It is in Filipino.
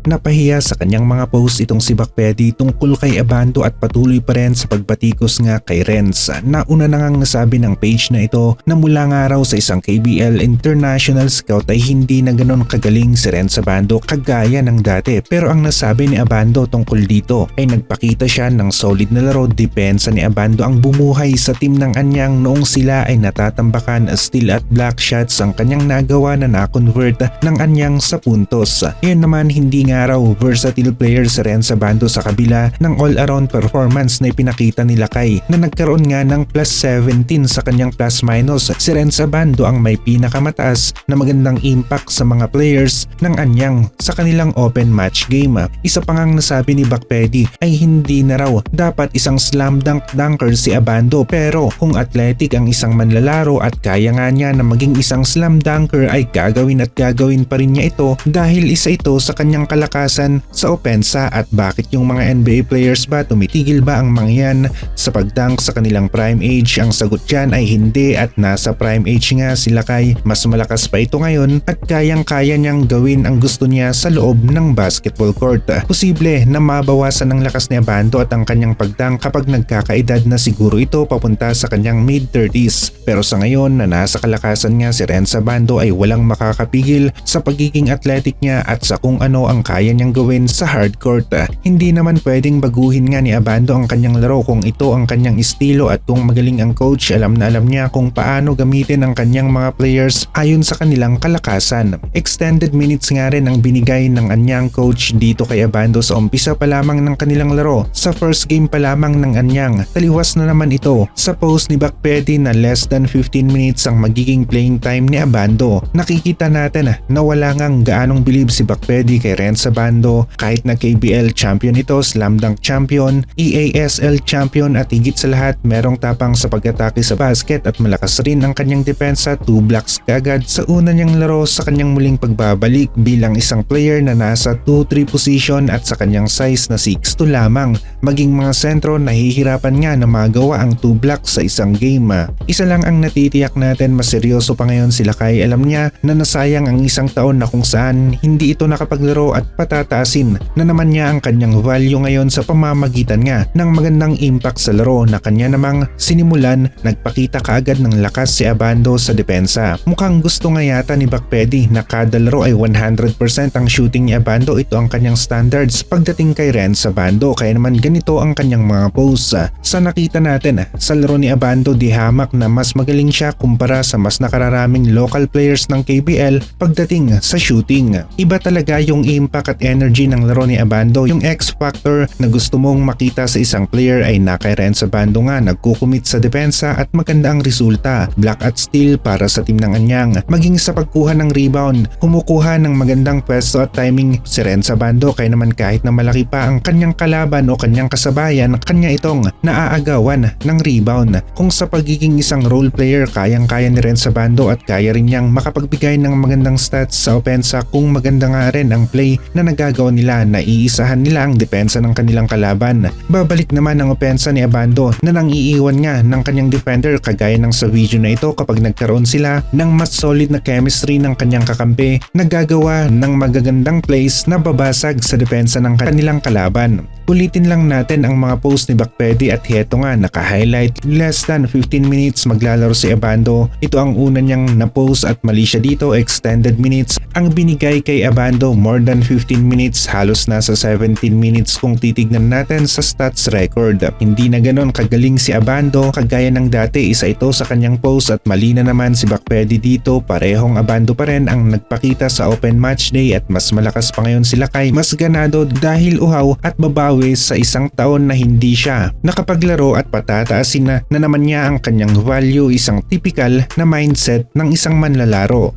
Napahiya sa kanyang mga post itong si Bakpedi tungkol kay Abando at patuloy pa rin sa pagbatikos nga kay Renz. Nauna na ngang nasabi ng page na ito na mula nga raw sa isang KBL International Scout ay hindi na ganon kagaling si Renz Abando kagaya ng dati. Pero ang nasabi ni Abando tungkol dito ay nagpakita siya ng solid na laro. Depensa ni Abando ang bumuhay sa team ng Anyang noong sila ay natatambakan steal at block shots ang kanyang nagawa na na-convert ng Anyang sa puntos. Ngayon naman hindi nga raw versatile player si Renz Abando sa kabila ng all-around performance na ipinakita ni Lakay na nagkaroon nga ng plus 17 sa kanyang plus minus. Si Renz Abando ang may pinakamataas na magandang impact sa mga players ng Anyang sa kanilang open match game. Isa pang ang nasabi ni Bakpedi ay hindi na raw dapat isang slam dunk dunker si Abando, pero kung athletic ang isang manlalaro at kaya nga niya na maging isang slam dunker ay gagawin pa rin niya ito dahil isa ito sa kanyang kalakasan sa opensa. At bakit yung mga NBA players ba tumitigil ba ang mga yan sa pagdunk sa kanilang prime age? Ang sagot dyan ay hindi, at nasa prime age nga sila kay mas malakas pa ito ngayon at kayang-kaya niyang gawin ang gusto niya sa loob ng basketball court. Posible na mabawasan ang lakas ni Abando at ang kanyang pagdunk kapag nagkakaedad na siguro ito papunta sa kanyang mid-30s. Pero sa ngayon na nasa kalakasan nga si Renz Abando ay walang makakapigil sa pagiging athletic niya at sa kung ano ang kaya niyang gawin sa hardcourt. Hindi naman pwedeng baguhin nga ni Abando ang kanyang laro kung ito ang kanyang estilo, at kung magaling ang coach alam na alam niya kung paano gamitin ang kanyang mga players ayon sa kanilang kalakasan. Extended minutes nga rin ang binigay ng Anyang coach dito kay Abando sa umpisa pa lamang ng kanilang laro. Sa first game pa lamang ng Anyang, taliwas na naman ito sa post ni Bakpedi na less than 15 minutes ang magiging playing time ni Abando. Nakikita natin na wala ngang gaanong bilib si Bakpedi kay Renz Abando kahit na KBL champion ito, slam dunk champion, EASL champion, at higit sa lahat merong tapang sa pag-atake sa basket at malakas rin ang kanyang depensa. 2 blocks kagad sa una niyang laro sa kanyang muling pagbabalik bilang isang player na nasa 2-3 position at sa kanyang size na 6'2 lamang. Maging mga sentro nahihirapan nga na magawa ang 2 blocks sa isang game. Isa lang ang natitiyak natin, mas seryoso pa ngayon sila kay alam niya na nasayang ang isang taon na kung saan hindi ito nakapaglaro at patataasin na naman niya ang kanyang value ngayon sa pamamagitan nga ng magandang impact sa laro na kanya namang sinimulan. Nagpakita kaagad ng lakas si Abando sa depensa. Mukhang gusto nga yata ni Bakpedi na kada laro ay 100% ang shooting ni Abando. Ito ang kanyang standards pagdating kay Renz Abando, kaya naman ganito ang kanyang mga posts. Sa nakita natin sa laro ni Abando, di hamak na mas magaling siya kumpara sa mas nakararaming local players ng KBL pagdating sa shooting. Iba talaga yung impact at energy ng laro ni Abando. Yung X factor na gusto mong makita sa isang player ay na kay Renz Abando nga. Nagkukumit sa depensa at maganda ang resulta. Block at steal para sa team ng Anyang. Maging sa pagkuha ng rebound, kumukuha ng magandang pwesto at timing si Renz Abando, kaya naman kahit na malaki pa ang kanyang kalaban o kanyang kasabayan, kanya itong naaagawan ng rebound. Kung sa pagiging isang role player, kayang-kaya ni Renz Abando at kaya rin niyang makapagbigay ng magandang stats sa opensa kung maganda nga rin ang play na nagagawa nila. Naiisahan nila ang depensa ng kanilang kalaban. Babalik naman ang opensa ni Abando na nang iiwan nga ng kanyang defender kagaya ng sa video na ito kapag nagkaroon sila ng mas solid na chemistry ng kanyang kakampi, nagagawa ng magagandang plays na babasag sa depensa ng kanilang kalaban. Ulitin lang natin ang mga post ni Bakpedi at heto nga naka-highlight less than 15 minutes maglalaro si Abando. Ito ang una niyang na-post at mali siya dito, extended minutes ang binigay kay Abando, more than 15 minutes, halos nasa 17 minutes kung titignan natin sa stats record. Hindi na ganon kagaling si Abando kagaya ng dati. Isa ito sa kanyang post at mali na naman si Bakpedi dito. Parehong Abando pa rin ang nagpakita sa open match day at mas malakas pa ngayon sila kay mas ganado dahil uhaw at babawi sa isang taon na hindi siya nakapaglaro at patataasin na naman niya ang kanyang value, isang typical na mindset ng isang manlalaro.